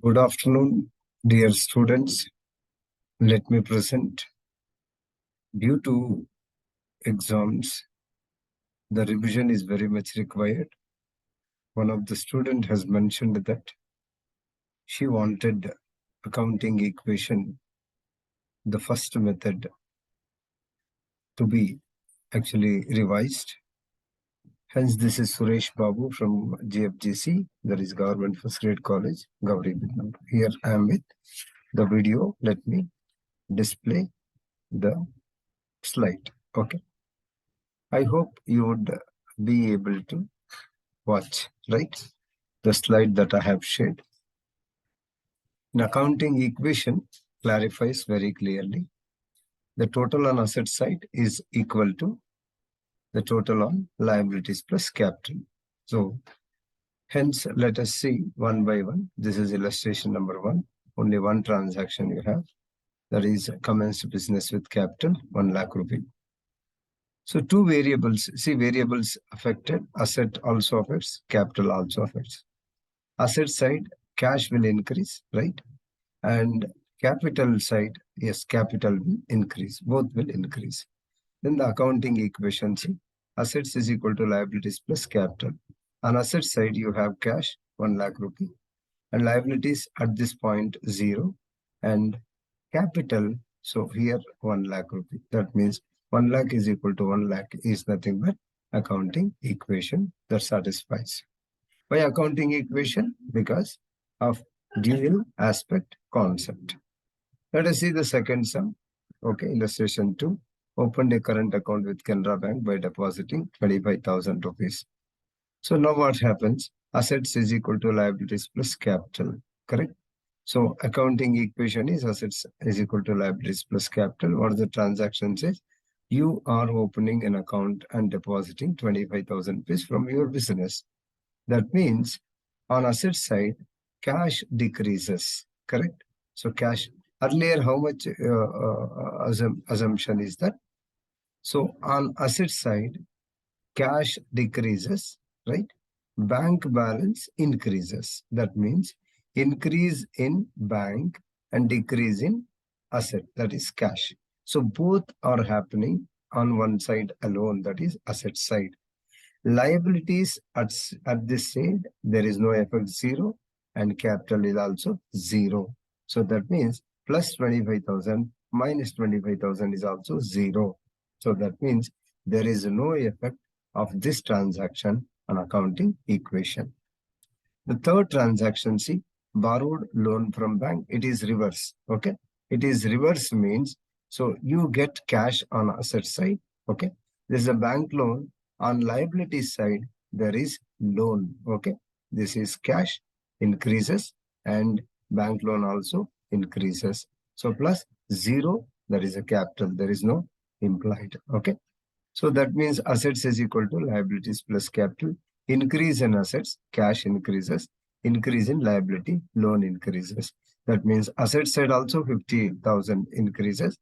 Good afternoon, dear students. Let me present. Due to exams, the revision is very much required. One of the student has mentioned that she wanted accounting equation, the first method, to be actually revised. Hence, this is Suresh Babu from GFGC, that is Government First Grade College, Gauri. Here I am with the video. Let me display the slide. Okay. I hope you would be able to watch, right? The slide that I have shared. An accounting equation clarifies very clearly. The total on asset side is equal to the total on liabilities plus capital. So, hence, let us see one by one. This is illustration number 1. Only one transaction you have. That is commenced business with capital, 1 lakh rupee. So two variables, see variables affected, asset also affects, capital also affects. Asset side, cash will increase, right? And capital side, yes, capital will increase, both will increase. Then the accounting equation, see, assets is equal to liabilities plus capital. On asset side, you have cash, 1 lakh rupee, and liabilities at this point 0, and capital, so here 1 lakh rupee. That means 1 lakh is equal to 1 lakh is nothing but accounting equation that satisfies. Why accounting equation? Because of dual aspect concept. Let us see the second sum. Okay, illustration 2. Opened a current account with Canara Bank by depositing 25,000 rupees. So now what happens? Assets is equal to liabilities plus capital, correct? So accounting equation is assets is equal to liabilities plus capital. What the transaction says? You are opening an account and depositing 25,000 rupees from your business. That means on asset side, cash decreases, correct? So cash, earlier how much assumption is that? So on asset side, cash decreases, right? Bank balance increases. That means increase in bank and decrease in asset, that is cash. So both are happening on one side alone, that is asset side. Liabilities at this side, there is no effect 0 and capital is also 0. So that means plus 25,000 minus 25,000 is also 0. So that means there is no effect of this transaction on accounting equation. The third transaction, see, borrowed loan from bank, it is reverse. Okay, it is reverse means, so you get cash on asset side. Okay, this is a bank loan. On liability side, there is loan. Okay, this is cash increases and bank loan also increases. So plus 0, there is a capital, there is no implied. Okay, so that means assets is equal to liabilities plus capital. Increase in assets, cash increases. Increase in liability, loan increases. That means asset side also 50,000 increases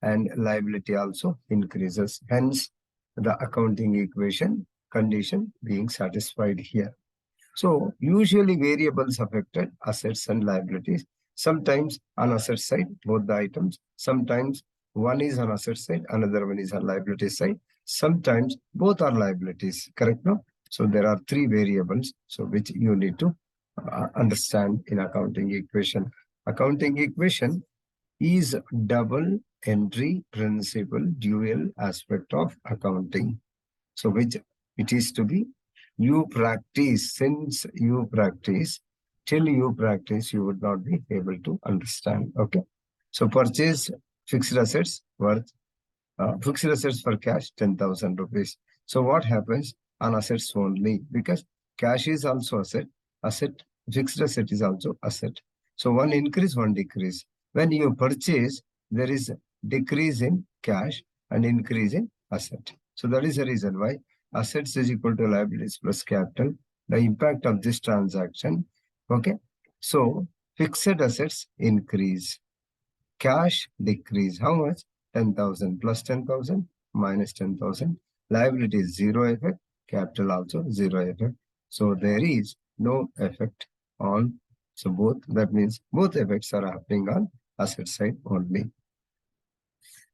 and liability also increases. Hence, the accounting equation condition being satisfied here. So usually variables affected assets and liabilities. Sometimes on asset side, both the items. Sometimes one is on asset side, another one is on liability side. Sometimes both are liabilities, correct? No? So there are 3 variables, so which you need to understand in accounting equation. Accounting equation is double entry principle dual aspect of accounting. So which it is to be you practice, since you practice, till you practice, you would not be able to understand. Okay. So purchase fixed assets worth fixed assets for cash 10,000 rupees. So what happens on assets only? Because cash is also asset, fixed asset is also asset. So one increase, one decrease. When you purchase, there is decrease in cash and increase in asset. So that is the reason why assets is equal to liabilities plus capital. The impact of this transaction, okay? So fixed assets increase, cash decrease. How much? 10,000 plus 10,000 minus 10,000. Liability is 0 effect, capital also 0 effect. So there is no effect on So both, that means both effects are happening on asset side only.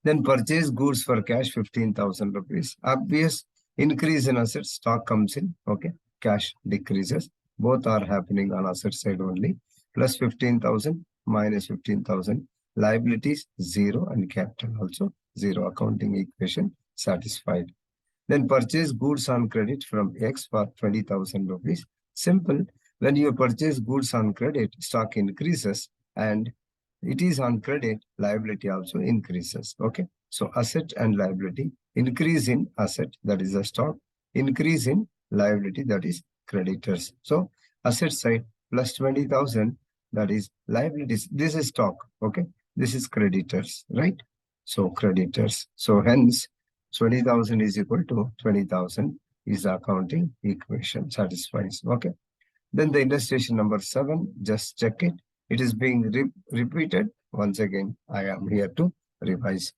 Then purchase goods for cash 15,000 rupees. Obvious increase in asset, stock comes in, okay, cash decreases. Both are happening on asset side only. Plus 15,000 minus 15,000. Liabilities 0 and capital also 0. Accounting equation satisfied. Then purchase goods on credit from X for 20,000 rupees. Simple. When you purchase goods on credit, stock increases, and it is on credit, liability also increases. Okay. So asset and liability, increase in asset, that is the stock, increase in liability, that is creditors. So asset side plus 20,000, that is liabilities. This is stock. Okay. This is creditors, right? So creditors. So hence 20,000 is equal to 20,000 is the accounting equation satisfies. Okay. Then the illustration number 7, just check it. It is being repeated. Once again, I am here to revise.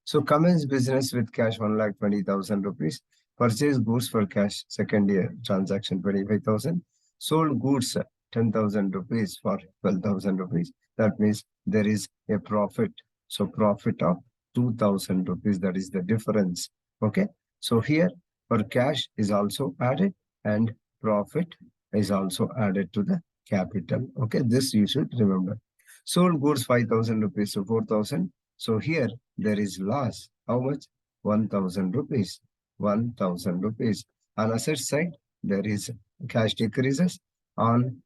So commence business with cash 1,20,000 rupees. Purchase goods for cash, second year transaction 25,000. Sold goods 10,000 rupees for 12,000 rupees. That means there is a profit. So profit of 2,000 rupees, that is the difference. Okay. So here for cash is also added and profit is also added to the capital. Okay, this you should remember. Sold goods 5,000 rupees, so 4,000. So here there is loss. How much? 1,000 rupees. 1,000 rupees. On asset side, there is cash decreases. On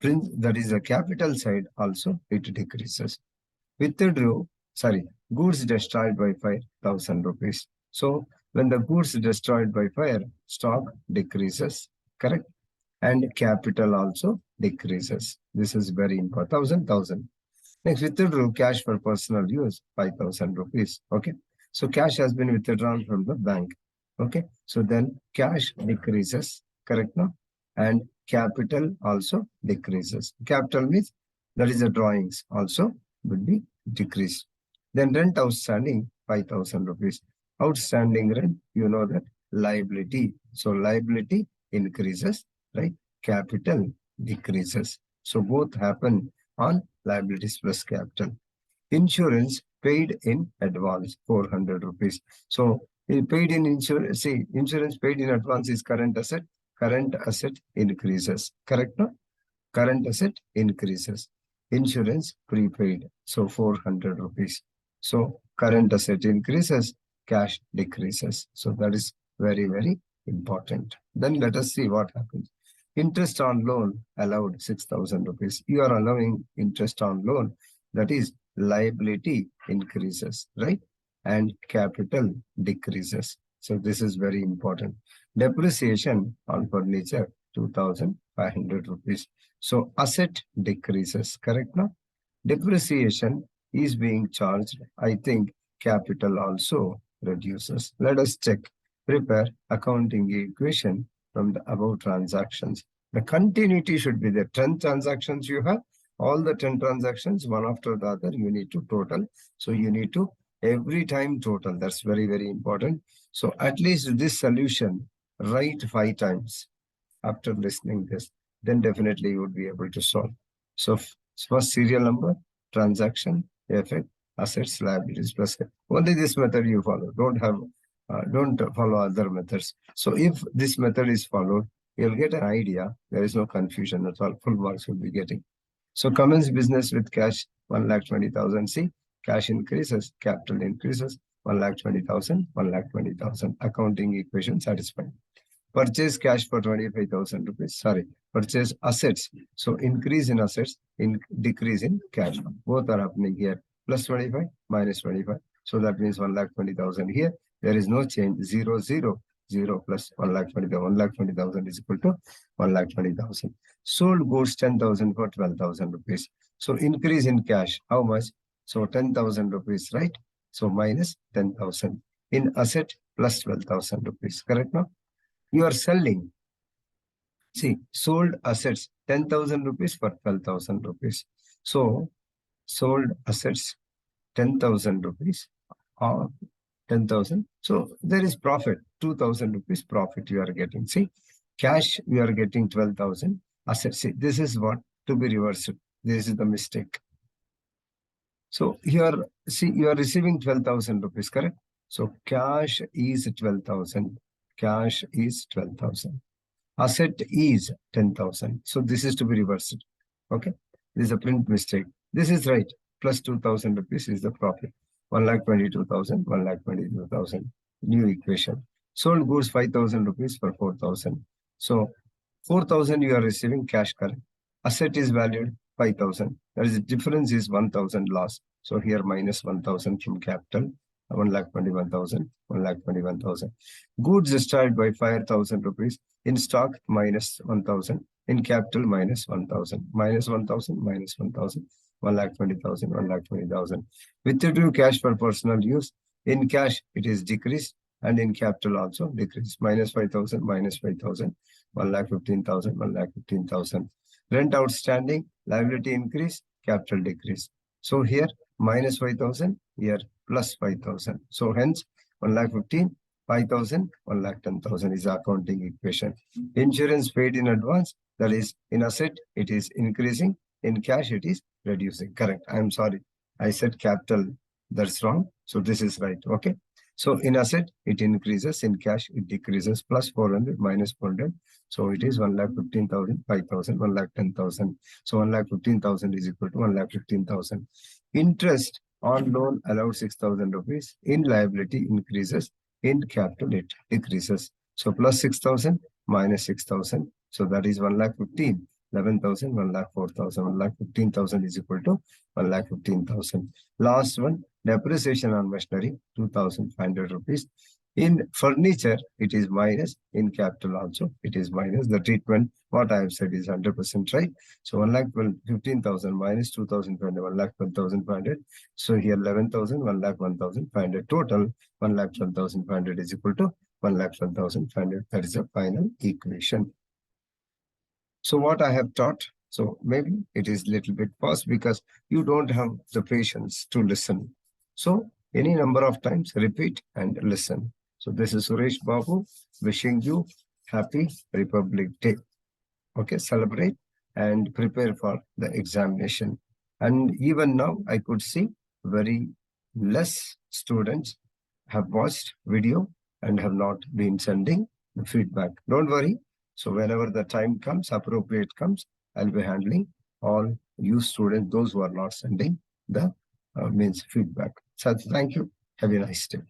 that is the capital side also it decreases. Withdrew, sorry, goods destroyed by fire, 1,000 rupees. So when the goods destroyed by fire, stock decreases, correct? And capital also decreases. This is very important. 1,000. Next, withdrew cash for personal use, 5,000 rupees. Okay. So cash has been withdrawn from the bank. Okay. So then cash decreases, correct now? And capital also decreases. Capital means that is the drawings also would be decreased. Then rent outstanding, 5,000 rupees. Outstanding rent, you know that liability. So liability increases, right? Capital decreases. So both happen on liabilities plus capital. Insurance paid in advance, 400 rupees. So paid in insurance, see, insurance paid in advance is current asset. Current asset increases. Correct? No? Current asset increases. Insurance prepaid. So 400 rupees. So current asset increases, cash decreases. So that is very, very important. Then let us see what happens. Interest on loan allowed 6,000 rupees. You are allowing interest on loan. That is liability increases, right? And capital decreases. So this is very important. Depreciation on furniture, 2,500 rupees. So asset decreases, correct now? Depreciation is being charged. I think capital also reduces. Let us check. Prepare accounting equation from the above transactions. The continuity should be the 10 transactions you have. All the 10 transactions, one after the other, you need to total. So you need to every time total. That's very, very important. So at least this solution, write 5 times after listening this. Then definitely you would be able to solve. So first serial number, transaction, effect, assets, liabilities, plus only this method you follow. Don't follow other methods. So if this method is followed, you'll get an idea. There is no confusion at all. Full marks will be getting. So commence business with cash 1,20,000. See, cash increases, capital increases, 1,20,000, 1,20,000. Accounting equation satisfied. Purchase cash for 25,000 rupees. Sorry, purchase assets. So increase in assets, decrease in cash. Both are happening here. Plus 25, minus 25. So that means 1,20,000 here. There is no change. 0, 0, 0 plus 1,20,000. 1,20,000 is equal to 1,20,000. Sold goods 10,000 for 12,000 rupees. So increase in cash. How much? So 10,000 rupees, right? So minus 10,000. In asset plus 12,000 rupees. Correct now? You are selling. See, sold assets 10,000 rupees for 12,000 rupees. So sold assets 10,000 rupees or 10,000. So there is profit, 2,000 rupees profit you are getting. See, cash you are getting 12,000. Assets, see, this is what to be reversed. This is the mistake. So here, see, you are receiving 12,000 rupees, correct? So cash is 12,000. Cash is 12,000. Asset is 10,000. So this is to be reversed. Okay. This is a print mistake. This is right. Plus 2,000 rupees is the profit. 1,22,000, 1,22,000. New equation. Sold goods 5,000 rupees for 4,000. So 4,000 you are receiving cash, correct? Asset is valued 5,000. That is the difference is 1,000 loss. So here minus 1,000 from capital. 1,21,000, 1,21,000. Goods started by 5,000 rupees. In stock, minus 1,000. In capital, minus 1,000. Minus 1,000, minus 1,000. 1,20,000, 1,20,000. Withdrew cash for personal use. In cash, it is decreased. And in capital also decreased. Minus 5,000, minus 5,000. 1,15,000, 1,15,000. Rent outstanding, liability increase, capital decrease. So here, minus 5,000, here plus 5,000. So hence 1,15,000, 5,000, 1,10,000 is accounting equation. Insurance paid in advance, that is in asset, it is increasing. In cash, it is reducing. Correct. I'm sorry. I said capital. That's wrong. So this is right. Okay. So in asset, it increases. In cash, it decreases. Plus 400 minus 400. So it is 1,15,000, 5,000, 1,10,000. So 1,15,000 is equal to 1,15,000. Interest on loan allowed 6,000 rupees. In liability increases. In capital, it decreases. So plus 6,000 minus 6,000. So that is 1,15,000. 11,000, 1,04,000, 1,15,000 is equal to 1,15,000. Last one, depreciation on machinery, 2,500 rupees. In furniture, it is minus. In capital also, it is minus. The treatment, what I have said is 100% right. So 1,15,000 minus 2,500, 1,12,500. So here 11,000, 1,01,500. Total 1,12,500 is equal to 1,12,500. That is the final equation. So what I have taught, so maybe it is little bit fast because you don't have the patience to listen. So any number of times repeat and listen. So this is Suresh Babu wishing you happy Republic Day. Okay, celebrate and prepare for the examination. And even now I could see very less students have watched video and have not been sending the feedback. Don't worry. So whenever the time comes, appropriate comes, I'll be handling all you students, those who are not sending the means feedback. So thank you. Have a nice day.